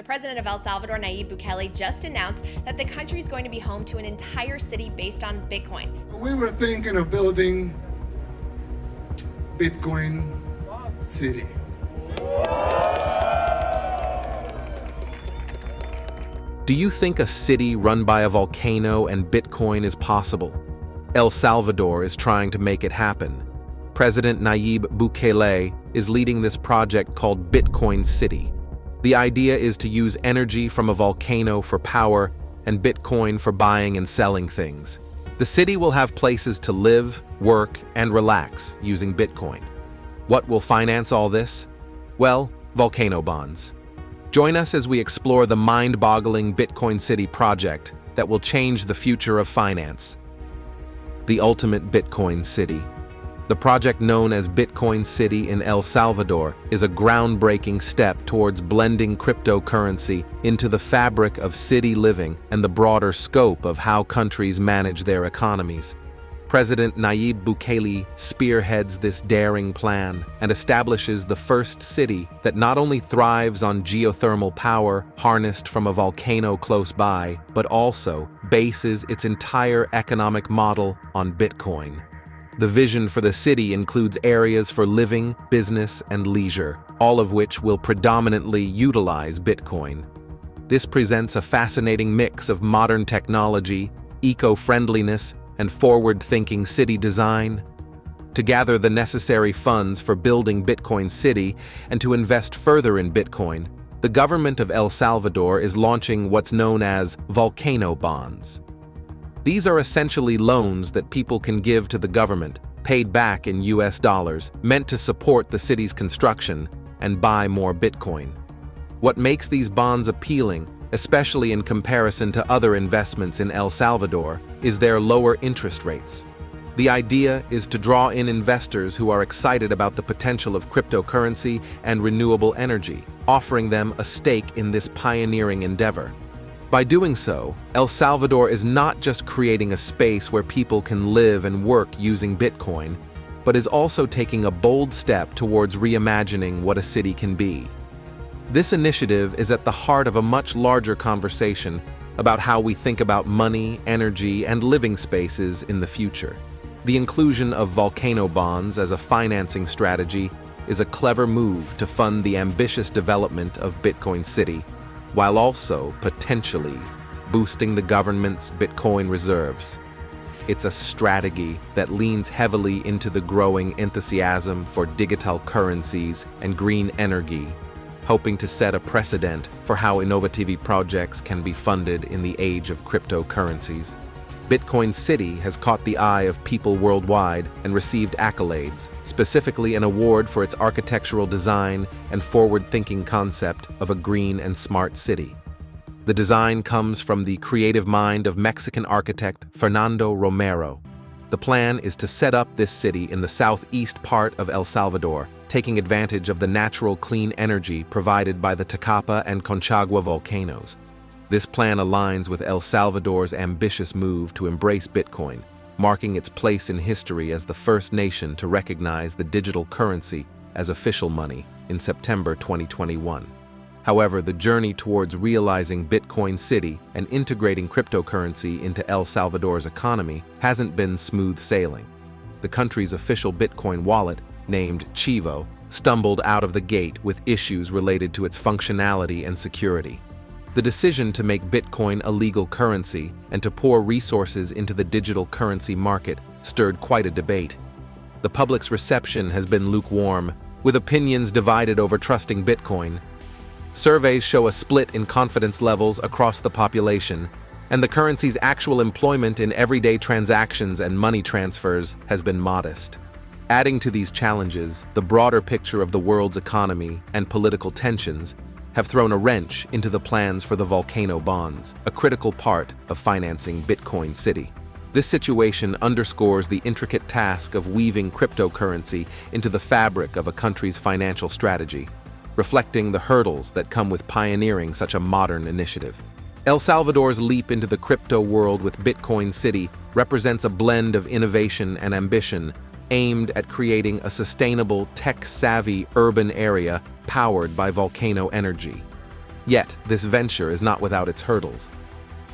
The president of El Salvador, Nayib Bukele, just announced that the country is going to be home to an entire city based on Bitcoin. We were thinking of building Bitcoin City. Do you think a city run by a volcano and Bitcoin is possible? El Salvador is trying to make it happen. President Nayib Bukele is leading this project called Bitcoin City. The idea is to use energy from a volcano for power and Bitcoin for buying and selling things. The city will have places to live, work, and relax using Bitcoin. What will finance all this? Well, Volcano Bonds. Join us as we explore the mind-boggling Bitcoin City project that will change the future of finance. The ultimate Bitcoin City. The project known as Bitcoin City in El Salvador is a groundbreaking step towards blending cryptocurrency into the fabric of city living and the broader scope of how countries manage their economies. President Nayib Bukele spearheads this daring plan and establishes the first city that not only thrives on geothermal power harnessed from a volcano close by, but also bases its entire economic model on Bitcoin. The vision for the city includes areas for living, business, and leisure, all of which will predominantly utilize Bitcoin. This presents a fascinating mix of modern technology, eco-friendliness, and forward-thinking city design. To gather the necessary funds for building Bitcoin City and to invest further in Bitcoin, the government of El Salvador is launching what's known as Volcano Bonds. These are essentially loans that people can give to the government, paid back in US dollars, meant to support the city's construction and buy more Bitcoin. What makes these bonds appealing, especially in comparison to other investments in El Salvador, is their lower interest rates. The idea is to draw in investors who are excited about the potential of cryptocurrency and renewable energy, offering them a stake in this pioneering endeavor. By doing so, El Salvador is not just creating a space where people can live and work using Bitcoin, but is also taking a bold step towards reimagining what a city can be. This initiative is at the heart of a much larger conversation about how we think about money, energy, and living spaces in the future. The inclusion of volcano bonds as a financing strategy is a clever move to fund the ambitious development of Bitcoin City, while also potentially boosting the government's Bitcoin reserves. It's a strategy that leans heavily into the growing enthusiasm for digital currencies and green energy, hoping to set a precedent for how innovative projects can be funded in the age of cryptocurrencies. Bitcoin City has caught the eye of people worldwide and received accolades, specifically an award for its architectural design and forward-thinking concept of a green and smart city. The design comes from the creative mind of Mexican architect Fernando Romero. The plan is to set up this city in the southeast part of El Salvador, taking advantage of the natural clean energy provided by the Tacapa and Conchagua volcanoes. This plan aligns with El Salvador's ambitious move to embrace Bitcoin, marking its place in history as the first nation to recognize the digital currency as official money in September 2021. However, the journey towards realizing Bitcoin City and integrating cryptocurrency into El Salvador's economy hasn't been smooth sailing. The country's official Bitcoin wallet, named Chivo, stumbled out of the gate with issues related to its functionality and security. The decision to make Bitcoin a legal currency and to pour resources into the digital currency market stirred quite a debate. The public's reception has been lukewarm, with opinions divided over trusting Bitcoin. Surveys show a split in confidence levels across the population, and the currency's actual employment in everyday transactions and money transfers has been modest. Adding to these challenges, the broader picture of the world's economy and political tensions have thrown a wrench into the plans for the Volcano Bonds, a critical part of financing Bitcoin City. This situation underscores the intricate task of weaving cryptocurrency into the fabric of a country's financial strategy, reflecting the hurdles that come with pioneering such a modern initiative. El Salvador's leap into the crypto world with Bitcoin City represents a blend of innovation and ambition, aimed at creating a sustainable, tech-savvy urban area powered by volcano energy. Yet, this venture is not without its hurdles.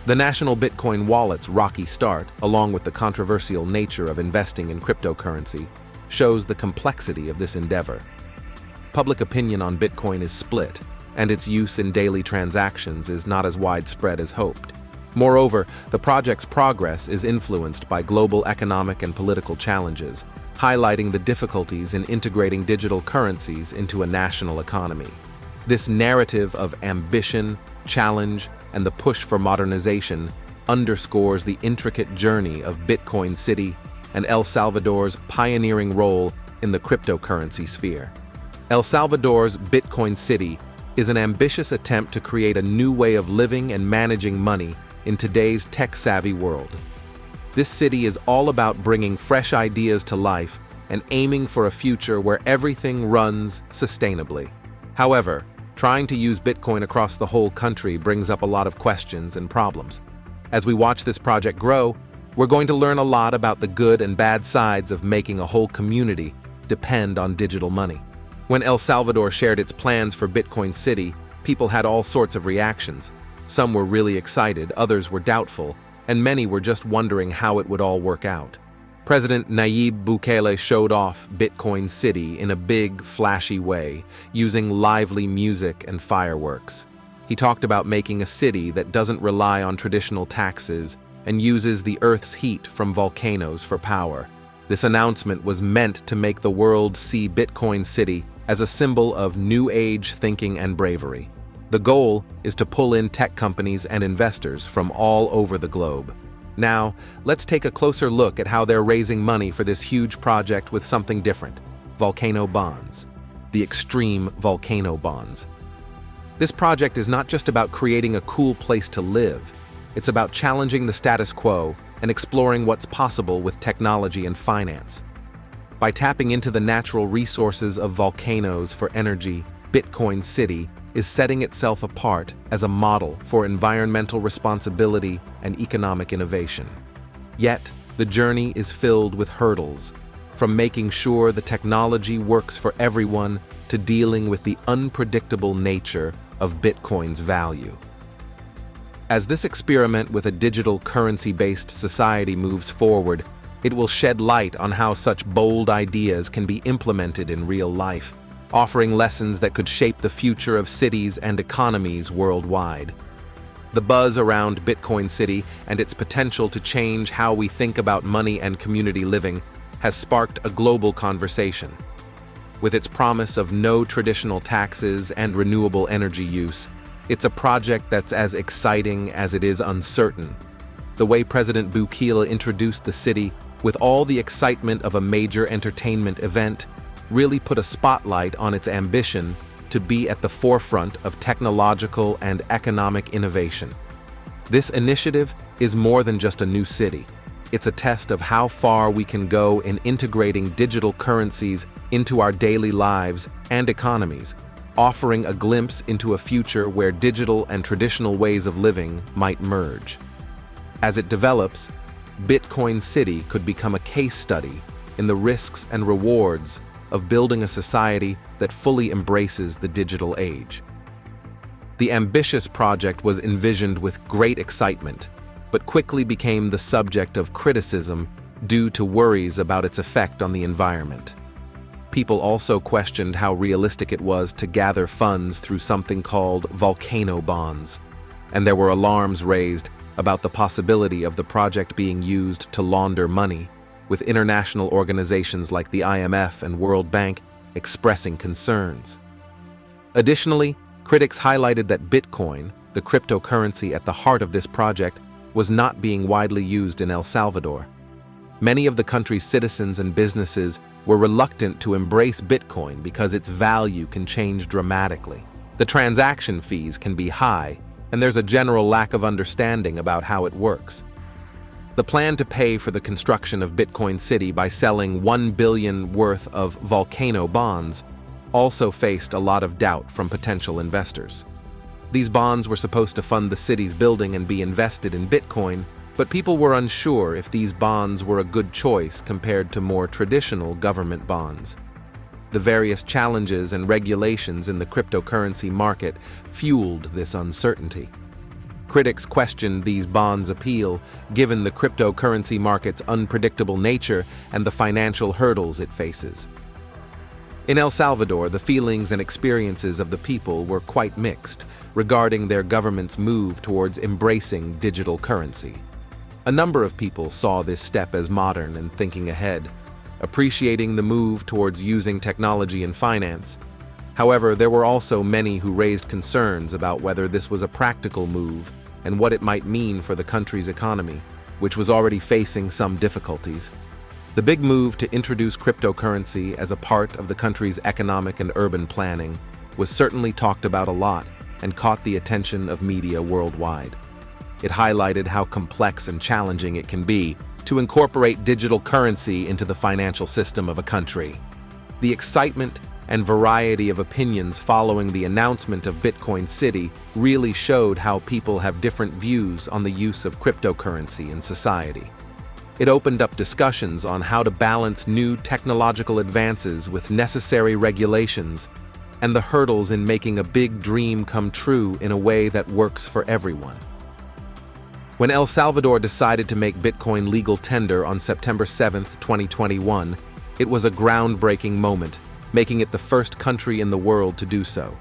The national Bitcoin wallet's rocky start, along with the controversial nature of investing in cryptocurrency, shows the complexity of this endeavor. Public opinion on Bitcoin is split, and its use in daily transactions is not as widespread as hoped. Moreover, the project's progress is influenced by global economic and political challenges, highlighting the difficulties in integrating digital currencies into a national economy. This narrative of ambition, challenge, and the push for modernization underscores the intricate journey of Bitcoin City and El Salvador's pioneering role in the cryptocurrency sphere. El Salvador's Bitcoin City is an ambitious attempt to create a new way of living and managing money in today's tech-savvy world. This city is all about bringing fresh ideas to life and aiming for a future where everything runs sustainably. However, trying to use Bitcoin across the whole country brings up a lot of questions and problems. As we watch this project grow, we're going to learn a lot about the good and bad sides of making a whole community depend on digital money. When El Salvador shared its plans for Bitcoin City, people had all sorts of reactions. Some were really excited, others were doubtful, and many were just wondering how it would all work out. President Nayib Bukele showed off Bitcoin City in a big, flashy way, using lively music and fireworks. He talked about making a city that doesn't rely on traditional taxes and uses the Earth's heat from volcanoes for power. This announcement was meant to make the world see Bitcoin City as a symbol of new age thinking and bravery. The goal is to pull in tech companies and investors from all over the globe. Now, let's take a closer look at how they're raising money for this huge project with something different: Volcano Bonds. The extreme Volcano Bonds. This project is not just about creating a cool place to live. It's about challenging the status quo and exploring what's possible with technology and finance. By tapping into the natural resources of volcanoes for energy, Bitcoin City is setting itself apart as a model for environmental responsibility and economic innovation. Yet, the journey is filled with hurdles, from making sure the technology works for everyone to dealing with the unpredictable nature of Bitcoin's value. As this experiment with a digital currency-based society moves forward, it will shed light on how such bold ideas can be implemented in real life, offering lessons that could shape the future of cities and economies worldwide. The buzz around Bitcoin City and its potential to change how we think about money and community living has sparked a global conversation. With its promise of no traditional taxes and renewable energy use, it's a project that's as exciting as it is uncertain. The way President Bukele introduced the city with all the excitement of a major entertainment event really put a spotlight on its ambition to be at the forefront of technological and economic innovation. This initiative is more than just a new city. It's a test of how far we can go in integrating digital currencies into our daily lives and economies, offering a glimpse into a future where digital and traditional ways of living might merge. As it develops, Bitcoin City could become a case study in the risks and rewards of building a society that fully embraces the digital age. The ambitious project was envisioned with great excitement, but quickly became the subject of criticism due to worries about its effect on the environment. People also questioned how realistic it was to gather funds through something called Volcano Bonds, and there were alarms raised about the possibility of the project being used to launder money, with international organizations like the IMF and World Bank expressing concerns. Additionally, critics highlighted that Bitcoin, the cryptocurrency at the heart of this project, was not being widely used in El Salvador. Many of the country's citizens and businesses were reluctant to embrace Bitcoin because its value can change dramatically. The transaction fees can be high, and there's a general lack of understanding about how it works. The plan to pay for the construction of Bitcoin City by selling $1 billion worth of Volcano bonds also faced a lot of doubt from potential investors. These bonds were supposed to fund the city's building and be invested in Bitcoin, but people were unsure if these bonds were a good choice compared to more traditional government bonds. The various challenges and regulations in the cryptocurrency market fueled this uncertainty. Critics questioned these bonds' appeal, given the cryptocurrency market's unpredictable nature and the financial hurdles it faces. In El Salvador, the feelings and experiences of the people were quite mixed regarding their government's move towards embracing digital currency. A number of people saw this step as modern and thinking ahead, appreciating the move towards using technology in finance. However, there were also many who raised concerns about whether this was a practical move and what it might mean for the country's economy, which was already facing some difficulties. The big move to introduce cryptocurrency as a part of the country's economic and urban planning was certainly talked about a lot and caught the attention of media worldwide. It highlighted how complex and challenging it can be to incorporate digital currency into the financial system of a country. The excitement and variety of opinions following the announcement of Bitcoin City really showed how people have different views on the use of cryptocurrency in society. It opened up discussions on how to balance new technological advances with necessary regulations and the hurdles in making a big dream come true in a way that works for everyone. When El Salvador decided to make Bitcoin legal tender on September 7, 2021, it was a groundbreaking moment, making it the first country in the world to do so.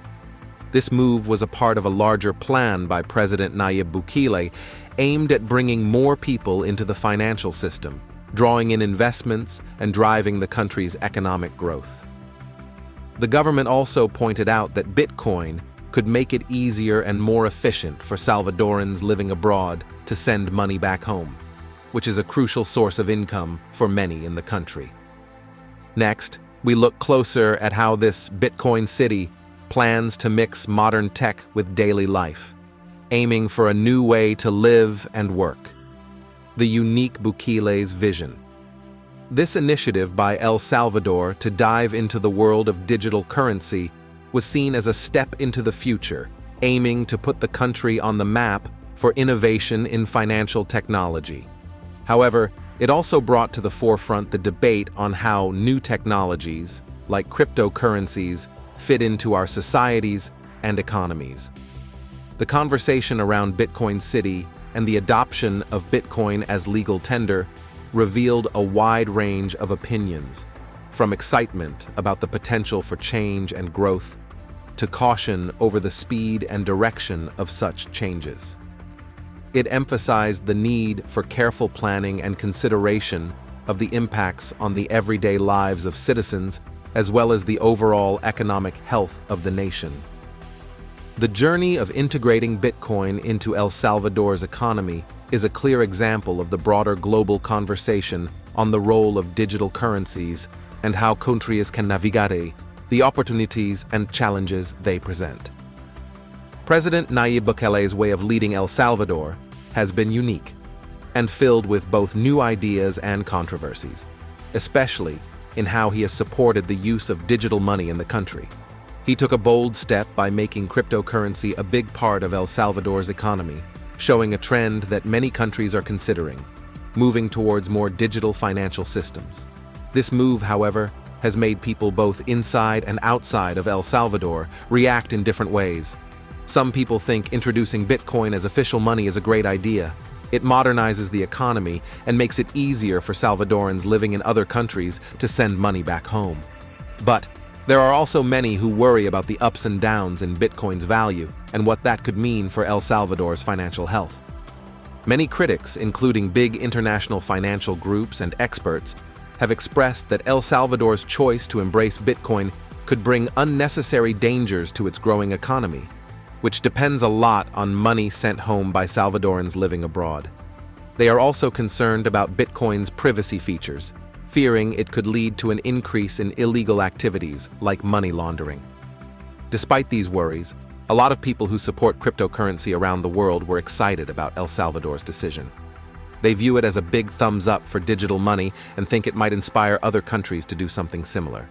This move was a part of a larger plan by President Nayib Bukele aimed at bringing more people into the financial system, drawing in investments and driving the country's economic growth. The government also pointed out that Bitcoin could make it easier and more efficient for Salvadorans living abroad to send money back home, which is a crucial source of income for many in the country. Next, we look closer at how this Bitcoin city plans to mix modern tech with daily life, aiming for a new way to live and work. The unique Bukele's vision. This initiative by El Salvador to dive into the world of digital currency was seen as a step into the future, aiming to put the country on the map for innovation in financial technology. However, it also brought to the forefront the debate on how new technologies, like cryptocurrencies, fit into our societies and economies. The conversation around Bitcoin City and the adoption of Bitcoin as legal tender revealed a wide range of opinions, from excitement about the potential for change and growth to caution over the speed and direction of such changes. It emphasized the need for careful planning and consideration of the impacts on the everyday lives of citizens, as well as the overall economic health of the nation. The journey of integrating Bitcoin into El Salvador's economy is a clear example of the broader global conversation on the role of digital currencies and how countries can navigate the opportunities and challenges they present. President Nayib Bukele's way of leading El Salvador has been unique and filled with both new ideas and controversies, especially in how he has supported the use of digital money in the country. He took a bold step by making cryptocurrency a big part of El Salvador's economy, showing a trend that many countries are considering, moving towards more digital financial systems. This move, however, has made people both inside and outside of El Salvador react in different ways. Some people think introducing Bitcoin as official money is a great idea. It modernizes the economy and makes it easier for Salvadorans living in other countries to send money back home. But there are also many who worry about the ups and downs in Bitcoin's value and what that could mean for El Salvador's financial health. Many critics, including big international financial groups and experts, have expressed that El Salvador's choice to embrace Bitcoin could bring unnecessary dangers to its growing economy, which depends a lot on money sent home by Salvadorans living abroad. They are also concerned about Bitcoin's privacy features, fearing it could lead to an increase in illegal activities like money laundering. Despite these worries, a lot of people who support cryptocurrency around the world were excited about El Salvador's decision. They view it as a big thumbs up for digital money and think it might inspire other countries to do something similar.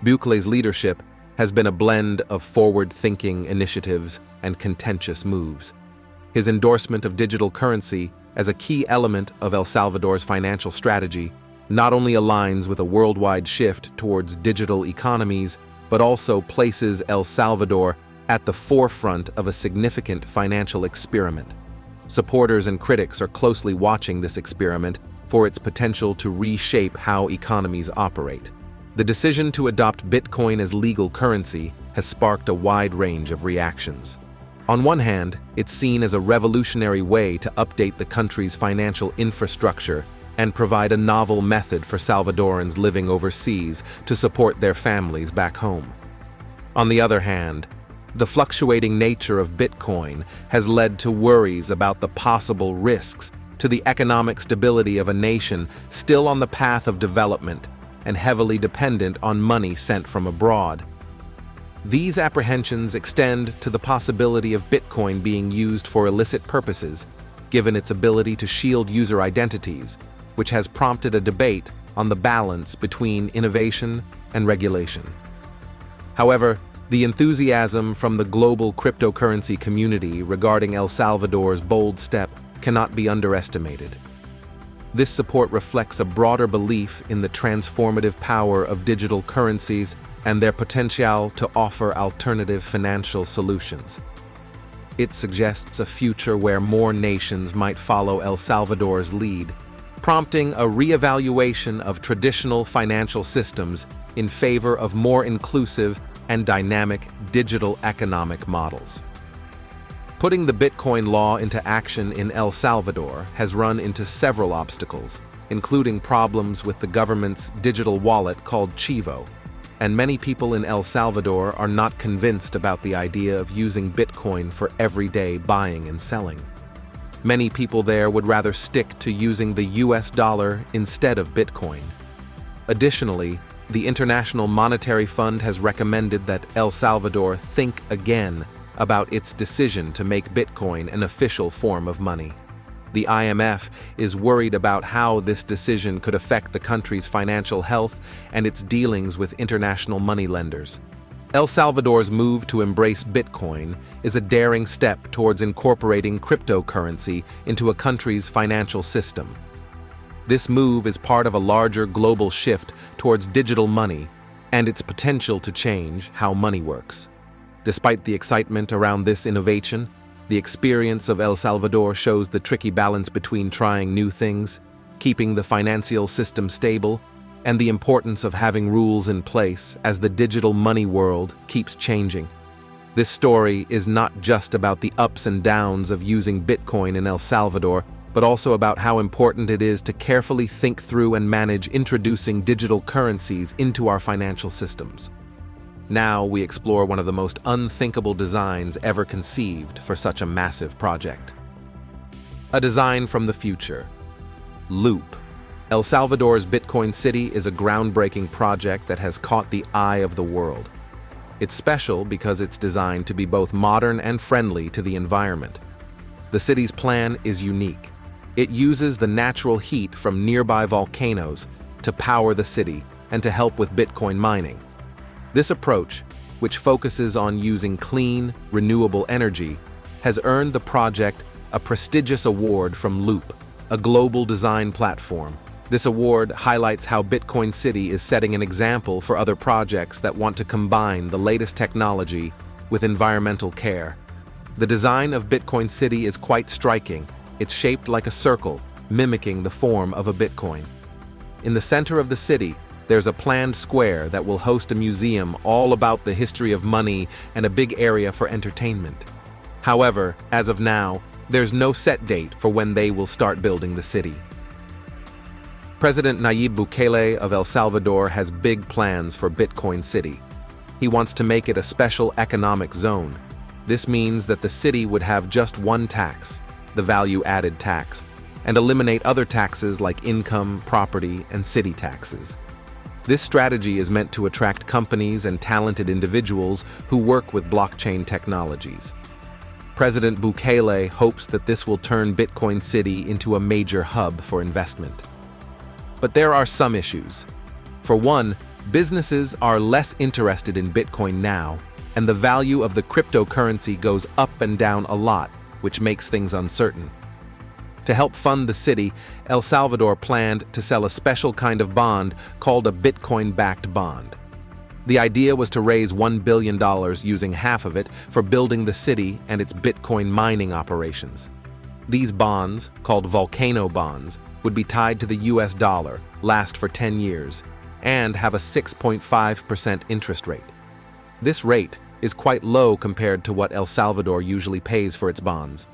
Bukele's leadership has been a blend of forward-thinking initiatives and contentious moves. His endorsement of digital currency as a key element of El Salvador's financial strategy not only aligns with a worldwide shift towards digital economies, but also places El Salvador at the forefront of a significant financial experiment. Supporters and critics are closely watching this experiment for its potential to reshape how economies operate. The decision to adopt Bitcoin as legal currency has sparked a wide range of reactions. On one hand, it's seen as a revolutionary way to update the country's financial infrastructure and provide a novel method for Salvadorans living overseas to support their families back home. On the other hand, the fluctuating nature of Bitcoin has led to worries about the possible risks to the economic stability of a nation still on the path of development and heavily dependent on money sent from abroad. These apprehensions extend to the possibility of Bitcoin being used for illicit purposes, given its ability to shield user identities, which has prompted a debate on the balance between innovation and regulation. However, the enthusiasm from the global cryptocurrency community regarding El Salvador's bold step cannot be underestimated. This support reflects a broader belief in the transformative power of digital currencies and their potential to offer alternative financial solutions. It suggests a future where more nations might follow El Salvador's lead, prompting a re-evaluation of traditional financial systems in favor of more inclusive and dynamic digital economic models. Putting the Bitcoin law into action in El Salvador has run into several obstacles, including problems with the government's digital wallet called Chivo, and many people in El Salvador are not convinced about the idea of using Bitcoin for everyday buying and selling. Many people there would rather stick to using the US dollar instead of Bitcoin. Additionally, the International Monetary Fund has recommended that El Salvador think again about its decision to make Bitcoin an official form of money. The IMF is worried about how this decision could affect the country's financial health and its dealings with international moneylenders. El Salvador's move to embrace Bitcoin is a daring step towards incorporating cryptocurrency into a country's financial system. This move is part of a larger global shift towards digital money and its potential to change how money works. Despite the excitement around this innovation, the experience of El Salvador shows the tricky balance between trying new things, keeping the financial system stable, and the importance of having rules in place as the digital money world keeps changing. This story is not just about the ups and downs of using Bitcoin in El Salvador, but also about how important it is to carefully think through and manage introducing digital currencies into our financial systems. Now we explore one of the most unthinkable designs ever conceived for such a massive project. A design from the future. Loop. El Salvador's Bitcoin City is a groundbreaking project that has caught the eye of the world. It's special because it's designed to be both modern and friendly to the environment. The city's plan is unique. It uses the natural heat from nearby volcanoes to power the city and to help with Bitcoin mining. This approach, which focuses on using clean, renewable energy, has earned the project a prestigious award from Loop, a global design platform. This award highlights how Bitcoin City is setting an example for other projects that want to combine the latest technology with environmental care. The design of Bitcoin City is quite striking. It's shaped like a circle, mimicking the form of a Bitcoin. In the center of the city, there's a planned square that will host a museum all about the history of money and a big area for entertainment. However, as of now, there's no set date for when they will start building the city. President Nayib Bukele of El Salvador has big plans for Bitcoin City. He wants to make it a special economic zone. This means that the city would have just one tax, the value-added tax, and eliminate other taxes like income, property, and city taxes. This strategy is meant to attract companies and talented individuals who work with blockchain technologies. President Bukele hopes that this will turn Bitcoin City into a major hub for investment. But there are some issues. For one, businesses are less interested in Bitcoin now, and the value of the cryptocurrency goes up and down a lot, which makes things uncertain. To help fund the city, El Salvador planned to sell a special kind of bond called a Bitcoin-backed bond. The idea was to raise $1 billion using half of it for building the city and its Bitcoin mining operations. These bonds, called Volcano Bonds, would be tied to the US dollar, last for 10 years, and have a 6.5% interest rate. This rate is quite low compared to what El Salvador usually pays for its bonds.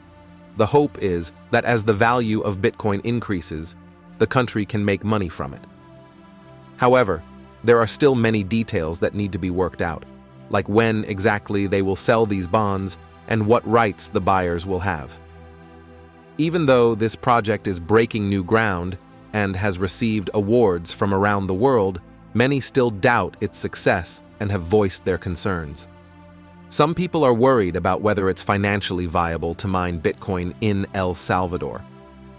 The hope is that as the value of Bitcoin increases, the country can make money from it. However, there are still many details that need to be worked out, like when exactly they will sell these bonds and what rights the buyers will have. Even though this project is breaking new ground and has received awards from around the world, many still doubt its success and have voiced their concerns. Some people are worried about whether it's financially viable to mine Bitcoin in El Salvador,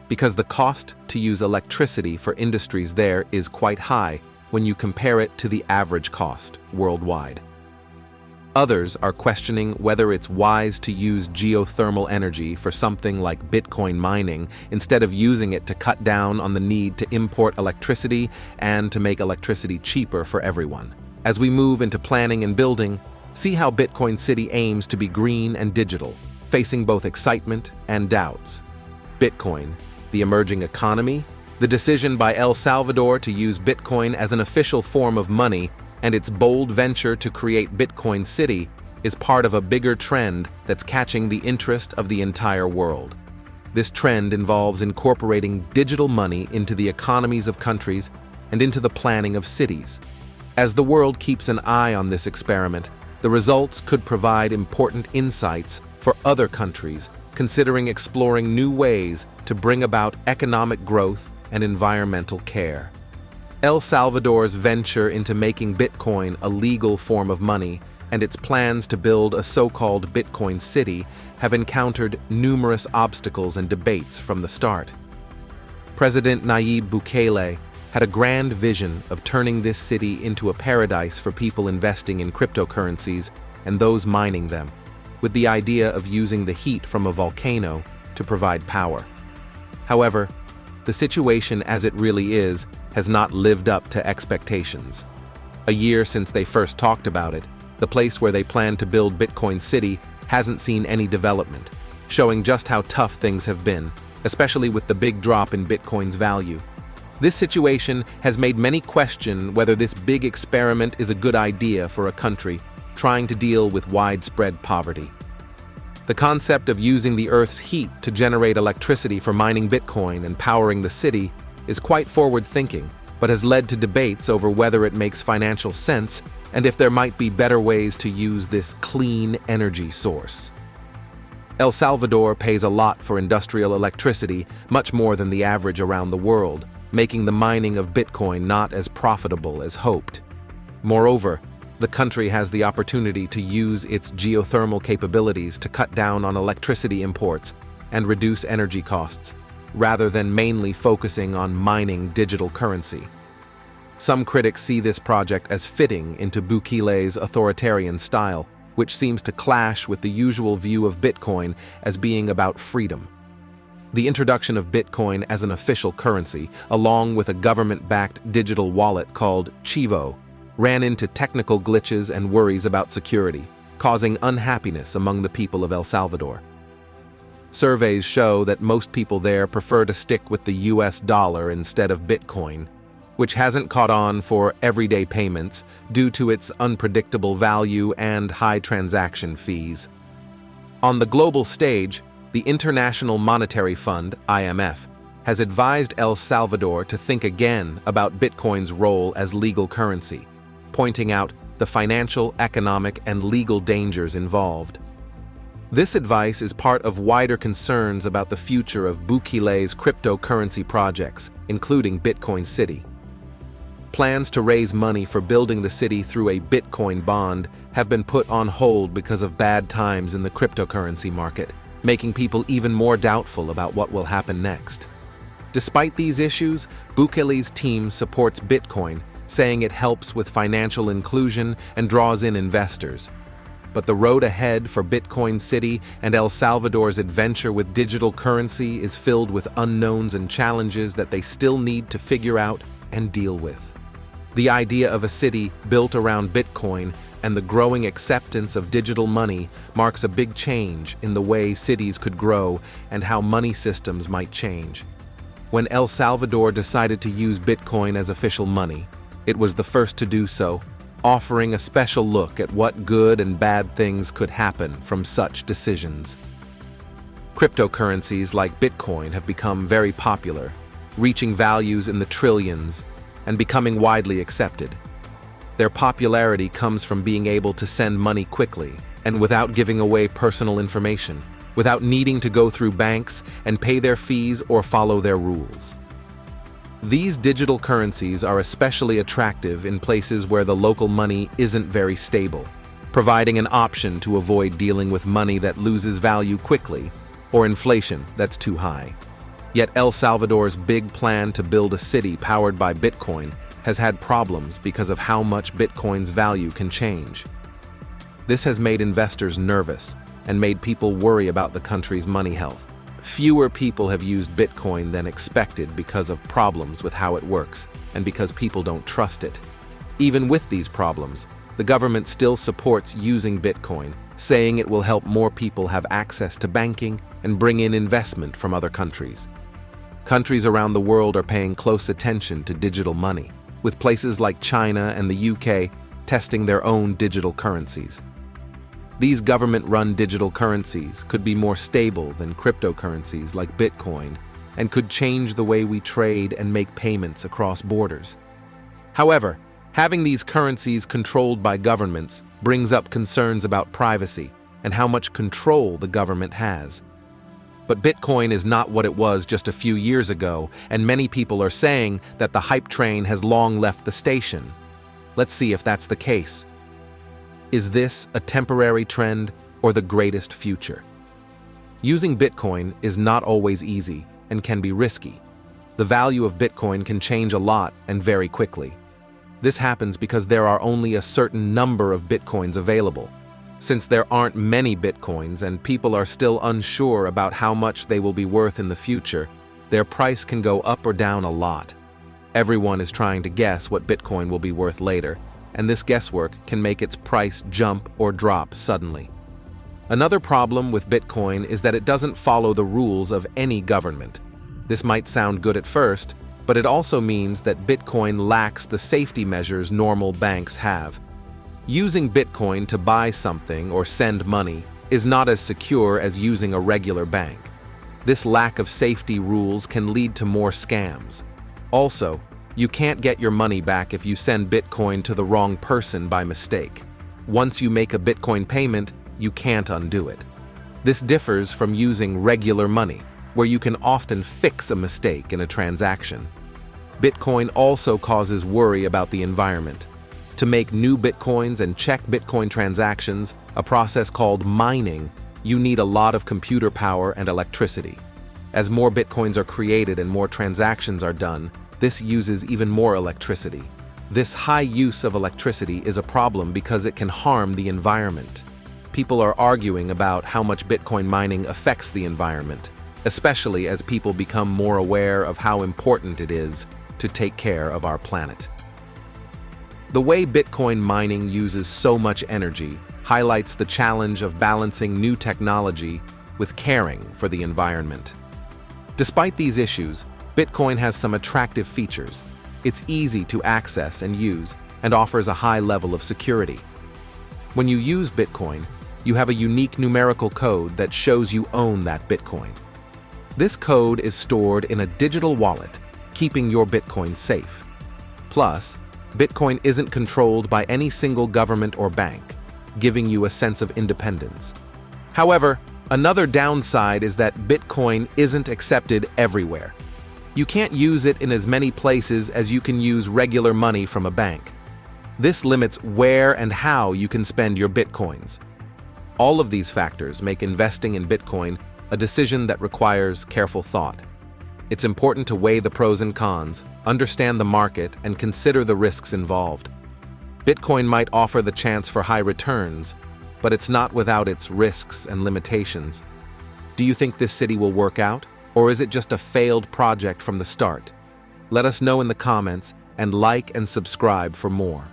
because the cost to use electricity for industries there is quite high when you compare it to the average cost worldwide. Others are questioning whether it's wise to use geothermal energy for something like Bitcoin mining instead of using it to cut down on the need to import electricity and to make electricity cheaper for everyone. As we move into planning and building, see how Bitcoin City aims to be green and digital, facing both excitement and doubts. Bitcoin, the emerging economy, the decision by El Salvador to use Bitcoin as an official form of money, and its bold venture to create Bitcoin City is part of a bigger trend that's catching the interest of the entire world. This trend involves incorporating digital money into the economies of countries and into the planning of cities. As the world keeps an eye on this experiment, the results could provide important insights for other countries considering exploring new ways to bring about economic growth and environmental care. El Salvador's venture into making Bitcoin a legal form of money and its plans to build a so-called Bitcoin City have encountered numerous obstacles and debates from the start. President Nayib Bukele had a grand vision of turning this city into a paradise for people investing in cryptocurrencies and those mining them, with the idea of using the heat from a volcano to provide power. However, the situation as it really is has not lived up to expectations. A year since they first talked about it, the place where they plan to build Bitcoin City hasn't seen any development, showing just how tough things have been, especially with the big drop in Bitcoin's value. This situation has made many question whether this big experiment is a good idea for a country trying to deal with widespread poverty. The concept of using the Earth's heat to generate electricity for mining Bitcoin and powering the city is quite forward-thinking, but has led to debates over whether it makes financial sense and if there might be better ways to use this clean energy source. El Salvador pays a lot for industrial electricity, much more than the average around the world, making the mining of Bitcoin not as profitable as hoped. Moreover, the country has the opportunity to use its geothermal capabilities to cut down on electricity imports and reduce energy costs, rather than mainly focusing on mining digital currency. Some critics see this project as fitting into Bukele's authoritarian style, which seems to clash with the usual view of Bitcoin as being about freedom. The introduction of Bitcoin as an official currency, along with a government-backed digital wallet called Chivo, ran into technical glitches and worries about security, causing unhappiness among the people of El Salvador. Surveys show that most people there prefer to stick with the US dollar instead of Bitcoin, which hasn't caught on for everyday payments due to its unpredictable value and high transaction fees. On the global stage, the International Monetary Fund, IMF, has advised El Salvador to think again about Bitcoin's role as legal currency, pointing out the financial, economic, and legal dangers involved. This advice is part of wider concerns about the future of Bukele's cryptocurrency projects, including Bitcoin City. Plans to raise money for building the city through a Bitcoin bond have been put on hold because of bad times in the cryptocurrency market, making people even more doubtful about what will happen next. Despite these issues, Bukele's team supports Bitcoin, saying it helps with financial inclusion and draws in investors. but the road ahead for Bitcoin City and El Salvador's adventure with digital currency is filled with unknowns and challenges that they still need to figure out and deal with. The idea of a city built around Bitcoin and the growing acceptance of digital money marks a big change in the way cities could grow and how money systems might change. When El Salvador decided to use Bitcoin as official money, it was the first to do so, offering a special look at what good and bad things could happen from such decisions. Cryptocurrencies like Bitcoin have become very popular, reaching values in the trillions and becoming widely accepted. Their popularity comes from being able to send money quickly and without giving away personal information, without needing to go through banks and pay their fees or follow their rules. These digital currencies are especially attractive in places where the local money isn't very stable, providing an option to avoid dealing with money that loses value quickly or inflation that's too high. Yet El Salvador's big plan to build a city powered by Bitcoin has had problems because of how much Bitcoin's value can change. This has made investors nervous and made people worry about the country's money health. Fewer people have used Bitcoin than expected because of problems with how it works and because people don't trust it. Even with these problems, the government still supports using Bitcoin, saying it will help more people have access to banking and bring in investment from other countries. Countries around the world are paying close attention to digital money, with places like China and the UK testing their own digital currencies. These government-run digital currencies could be more stable than cryptocurrencies like Bitcoin and could change the way we trade and make payments across borders. However, having these currencies controlled by governments brings up concerns about privacy and how much control the government has. But Bitcoin is not what it was just a few years ago, and many people are saying that the hype train has long left the station. Let's see if that's the case. Is this a temporary trend or the greatest future? Using Bitcoin is not always easy and can be risky. The value of Bitcoin can change a lot and very quickly. This happens because there are only a certain number of Bitcoins available. Since there aren't many Bitcoins and people are still unsure about how much they will be worth in the future, their price can go up or down a lot. Everyone is trying to guess what Bitcoin will be worth later, and this guesswork can make its price jump or drop suddenly. Another problem with Bitcoin is that it doesn't follow the rules of any government. This might sound good at first, but it also means that Bitcoin lacks the safety measures normal banks have. Using Bitcoin to buy something or send money is not as secure as using a regular bank. This lack of safety rules can lead to more scams. Also, you can't get your money back if you send Bitcoin to the wrong person by mistake. Once you make a Bitcoin payment, you can't undo it. This differs from using regular money, where you can often fix a mistake in a transaction. Bitcoin also causes worry about the environment. To make new Bitcoins and check Bitcoin transactions, a process called mining, you need a lot of computer power and electricity. As more Bitcoins are created and more transactions are done, this uses even more electricity. This high use of electricity is a problem because it can harm the environment. People are arguing about how much Bitcoin mining affects the environment, especially as people become more aware of how important it is to take care of our planet. The way Bitcoin mining uses so much energy highlights the challenge of balancing new technology with caring for the environment. Despite these issues, Bitcoin has some attractive features. It's easy to access and use and offers a high level of security. When you use Bitcoin, you have a unique numerical code that shows you own that Bitcoin. This code is stored in a digital wallet, keeping your Bitcoin safe. Plus, Bitcoin isn't controlled by any single government or bank, giving you a sense of independence. However, another downside is that Bitcoin isn't accepted everywhere. You can't use it in as many places as you can use regular money from a bank. This limits where and how you can spend your Bitcoins. All of these factors make investing in Bitcoin a decision that requires careful thought. It's important to weigh the pros and cons, understand the market, and consider the risks involved. Bitcoin might offer the chance for high returns, but it's not without its risks and limitations. Do you think this city will work out, or is it just a failed project from the start? Let us know in the comments and like and subscribe for more.